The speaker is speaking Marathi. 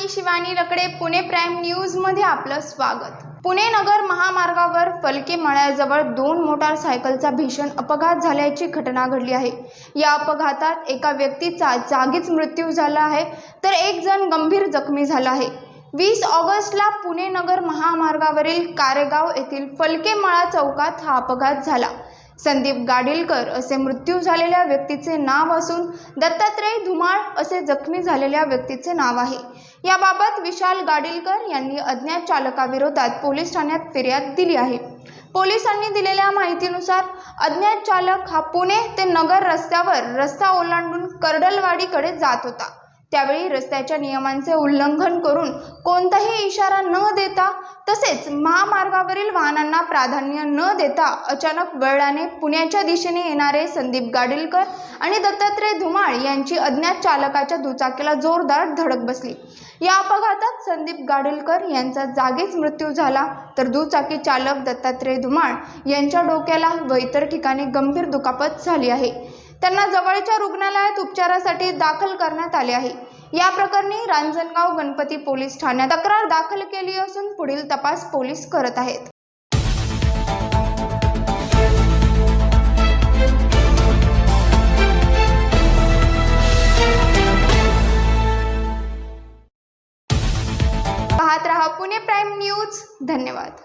मी शिवानी लकडे, पुणे प्राईम न्यूज मध्ये आपलं स्वागत। पुणे नगर महामार्गावर फलके मळ्याजवळ 2 मोटारसायकलचा भीषण अपघात झाल्याची घटना घडली आहे। या अपघातात एका व्यक्तीचा जागीच मृत्यू झाला आहे, तर एक जण गंभीर जखमी झाला आहे। 20 ऑगस्टला पुणे नगर महामार्गावरील कारेगाव येथील फलके मळा चौकात हा अपघात झाला। संदीप गाडीलकर असे मृत्यू झालेल्या व्यक्तीचे नाव असून दत्तात्रय धुमाळ असे जखमी झालेल्या व्यक्तीचे नाव आहे। याबाबत विशाल गाडीलकर यांनी अज्ञात चालकाविरोधात पोलीस ठाण्यात फिर्याद दिली आहे। पोलिसांनी दिलेल्या माहितीनुसार अज्ञात चालक हा पुणे ते नगर रस्त्यावर रस्ता ओलांडून कर्डलवाडीकडे जात होता। त्यावेळी रस्त्याच्या नियमांचे उल्लंघन करून कोणताही इशारा न देता तसेच महामार्गावरील वाहनांना प्राधान्य न देता अचानक वळल्याने पुण्याच्या दिशेने येणारे संदीप गाडीलकर आणि दत्तात्रय धुमाळ यांची अज्ञात चालकाच्या दुचाकीला जोरदार धडक बसली। या अपघातात संदीप गाडीलकर यांचा जागीच मृत्यू झाला, तर दुचाकी चालक दत्तात्रय धुमाळ यांच्या डोक्याला व इतर ठिकाणी गंभीर दुखापत झाली आहे। त्यांना जवळच्या रुग्णालयात उपचारासाठी दाखल करण्यात आले आहे। या प्रकरणी रांजणगाव गणपती पोलीस ठाण्यात तक्रार दाखल केली असून पुढील तपास पोलीस करत आहेत। पाहत रहा पुणे प्राईम न्यूज। धन्यवाद।